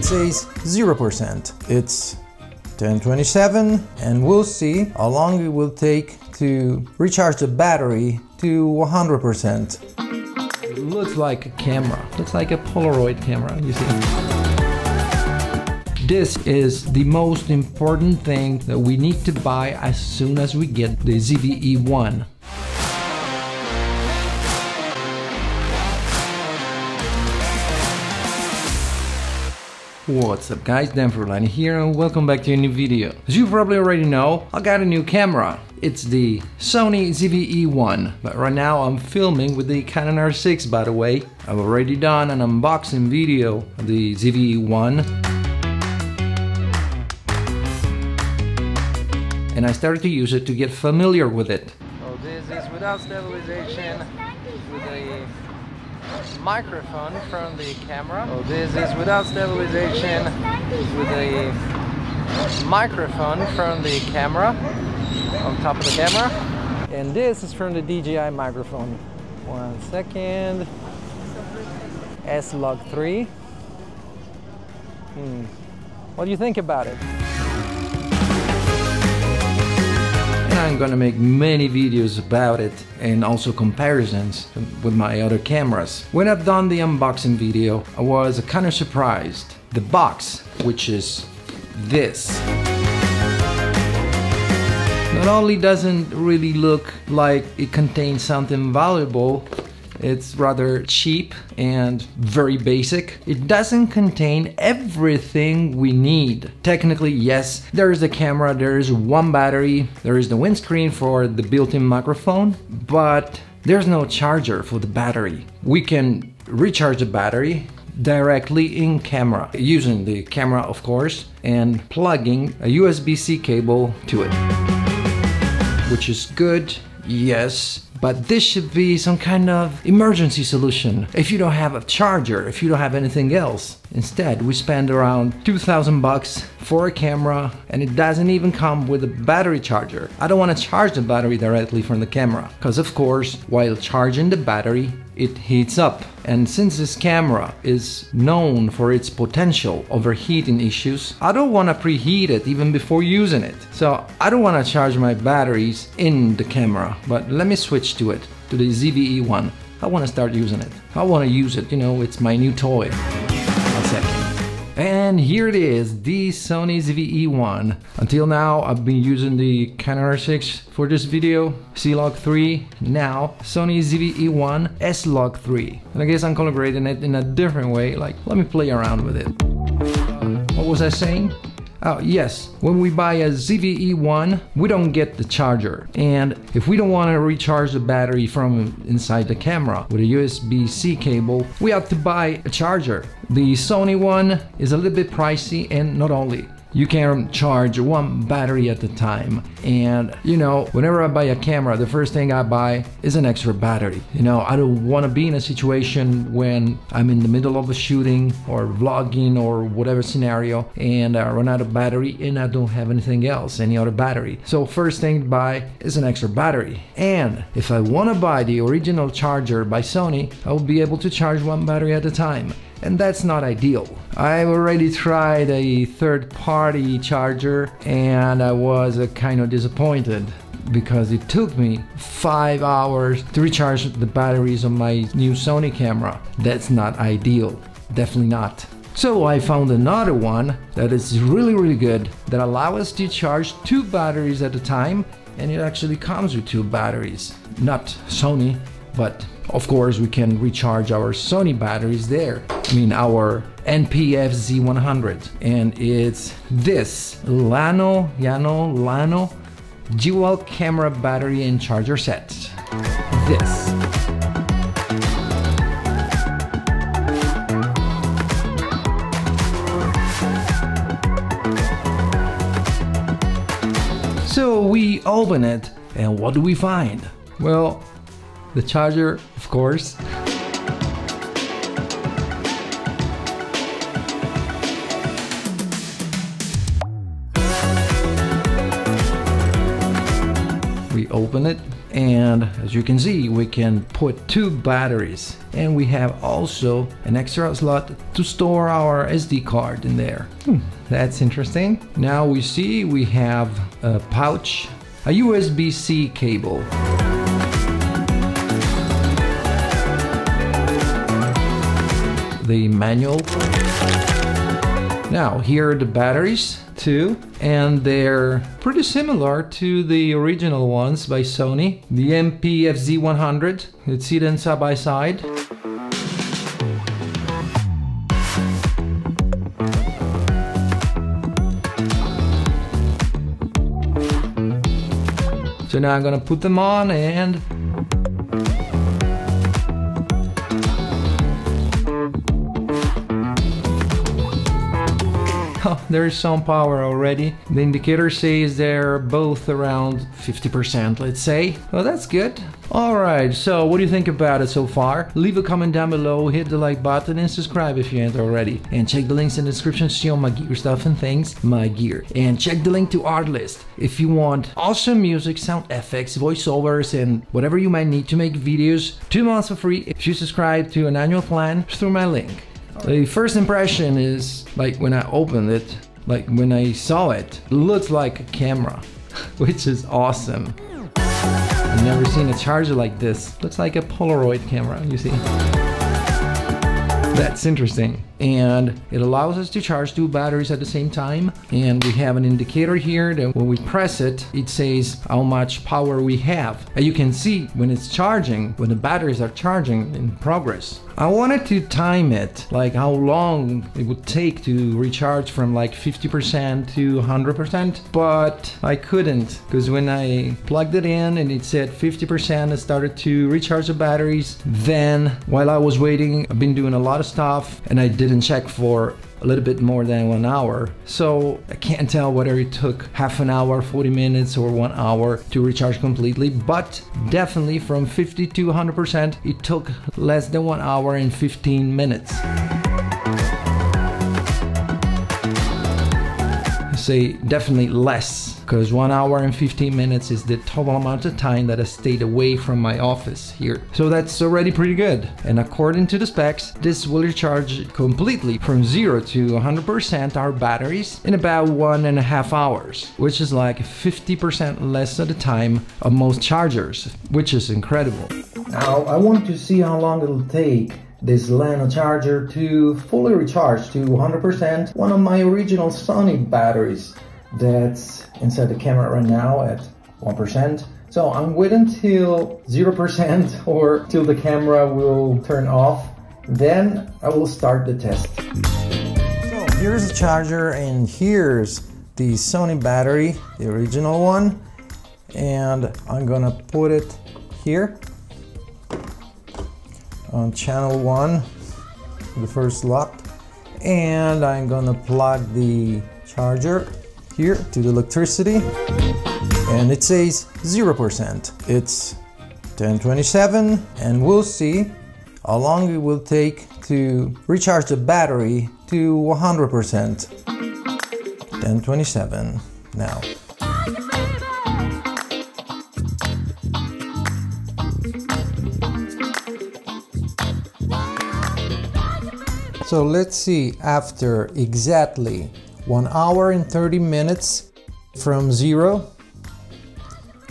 says 0%. It's 10:27 and we'll see how long it will take to recharge the battery to 100%. It looks like a camera. Looks like a Polaroid camera, you see. This is the most important thing that we need to buy as soon as we get the ZV-E1. What's up guys, Dan Frullani here and welcome back to a new video. As you probably already know, I got a new camera. It's the Sony ZV-E1, but right now I'm filming with the Canon R6 by the way. I've already done an unboxing video of the ZV-E1. And I started to use it to get familiar with it. So this is without stabilization, with a microphone from the camera. So this is without stabilization, with a microphone from the camera on top of the camera. And this is from the DJI microphone. 1 second. S-Log3. What do you think about it? I'm gonna make many videos about it and also comparisons with my other cameras. When I've done the unboxing video, I was kind of surprised. The box, which is this, not only doesn't really look like it contains something valuable, it's rather cheap and very basic. It doesn't contain everything we need. Technically, yes, there is the camera, there is one battery, there is the windscreen for the built-in microphone, but there's no charger for the battery. We can recharge the battery directly in camera, using the camera of course, and plugging a USB-C cable to it, which is good, yes. But this should be some kind of emergency solution. If you don't have a charger, if you don't have anything else. Instead, we spend around 2,000 bucks for a camera and it doesn't even come with a battery charger. I don't want to charge the battery directly from the camera because of course, while charging the battery, it heats up. And since this camera is known for its potential overheating issues, I don't want to preheat it even before using it. So I don't want to charge my batteries in the camera, but let me switch to it, to the ZV-E1. I want to start using it. I want to use it, you know, it's my new toy. 1 second. And here it is, the Sony ZV-E1. Until now, I've been using the Canon R6 for this video, C-Log3, now Sony ZV-E1 S-Log3. And I guess I'm calibrating it in a different way, like let me play around with it. What was I saying? Oh yes, when we buy a ZV-E1, we don't get the charger. And if we don't want to recharge the battery from inside the camera with a USB-C cable, we have to buy a charger. The Sony one is a little bit pricey, and not only, you can charge one battery at a time. And you know, whenever I buy a camera, the first thing I buy is an extra battery. You know, I don't want to be in a situation when I'm in the middle of a shooting or vlogging or whatever scenario and I run out of battery and I don't have anything else, any other battery. So first thing to buy is an extra battery. And if I want to buy the original charger by Sony, I will be able to charge one battery at a time. And that's not ideal. I've already tried a third-party charger and I was kind of disappointed because it took me 5 hours to recharge the batteries on my new Sony camera. That's not ideal, definitely not. So I found another one that is really good, that allows us to charge 2 batteries at a time, and it actually comes with 2 batteries. Not Sony, but of course we can recharge our Sony batteries there. I mean our NPF Z100, and it's this llano dual camera battery and charger set. This. So we open it and what do we find? Well, the charger, of course. We open it And as you can see, we can put 2 batteries, and we have also an extra slot to store our SD card in there. That's interesting. Now we see we have a pouch, a USB-C cable, the manual. Now here are the batteries too, and they're pretty similar to the original ones by Sony, the MP-FZ100. Let's see them side by side. So now I'm gonna put them on, and there's some power already. The indicator says they're both around 50%, let's say. Well, that's good. Alright, so what do you think about it so far? Leave a comment down below, hit the like button, and subscribe if you ain't already. And check the links in the description to see all my gear stuff and things, my gear. And check the link to Artlist if you want awesome music, sound effects, voiceovers, and whatever you might need to make videos. 2 months for free if you subscribe to an annual plan through my link. The first impression is, like, when I opened it, like when I saw it, it looks like a camera, which is awesome. I've never seen a charger like this. Looks like a Polaroid camera, you see. That's interesting. And it allows us to charge 2 batteries at the same time. And we have an indicator here that when we press it, it says how much power we have. And you can see when it's charging, when the batteries are charging in progress. I wanted to time it, like how long it would take to recharge from like 50% to 100%, but I couldn't, because when I plugged it in and it said 50%, I started to recharge the batteries. Then while I was waiting, I've been doing a lot of stuff and I didn't check for a little bit more than 1 hour, so I can't tell whether it took half an hour, 40 minutes, or 1 hour to recharge completely, but definitely from 50 to 100% it took less than 1 hour and 15 minutes. Say definitely less, because 1 hour and 15 minutes is the total amount of time that I stayed away from my office here. So that's already pretty good. And according to the specs, this will recharge completely from 0 to 100% our batteries in about 1.5 hours, which is like 50% less of the time of most chargers, which is incredible. Now I want to see how long it'll take this llano charger to fully recharge to 100% one of my original Sony batteries that's inside the camera right now at 1%. So I'm waiting till 0% or till the camera will turn off, then I will start the test. So here's the charger and here's the Sony battery, the original one, and I'm gonna put it here on channel 1, the first slot, and I'm gonna plug the charger here to the electricity, and it says 0%. It's 10:27, and we'll see how long it will take to recharge the battery to 100%. 10:27 now. So let's see, after exactly 1 hour and 30 minutes from 0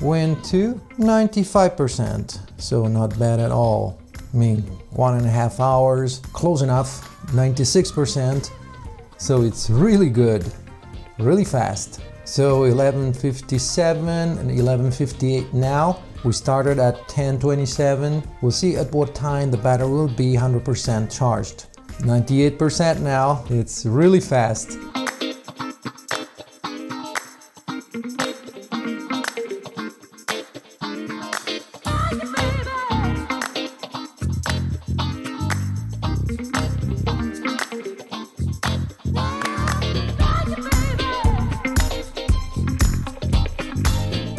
went to 95%. So not bad at all. I mean, 1.5 hours, close enough, 96%. So it's really good, really fast. So 11:57 and 11:58 now. We started at 10:27. We'll see at what time the battery will be 100% charged. 98% now. It's really fast.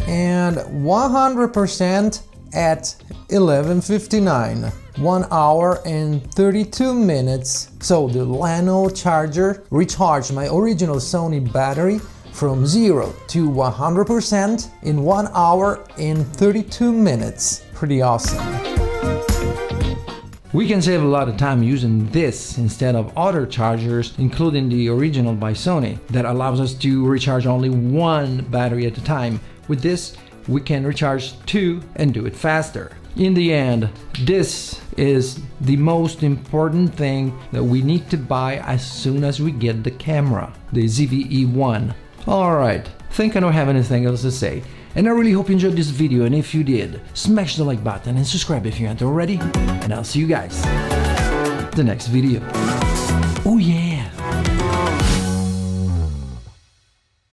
And 100% at 11:59. 1 hour and 32 minutes. So the llano charger recharged my original Sony battery from 0 to 100% in 1 hour and 32 minutes. Pretty awesome. We can save a lot of time using this instead of other chargers, including the original by Sony, that allows us to recharge only one battery at a time. With this, we can recharge 2 and do it faster. In the end, this is the most important thing that we need to buy as soon as we get the camera, the ZV-E1. Alright, think I don't have anything else to say. And I really hope you enjoyed this video, and if you did, smash the like button and subscribe if you aren't already. And I'll see you guys in the next video. Oh yeah!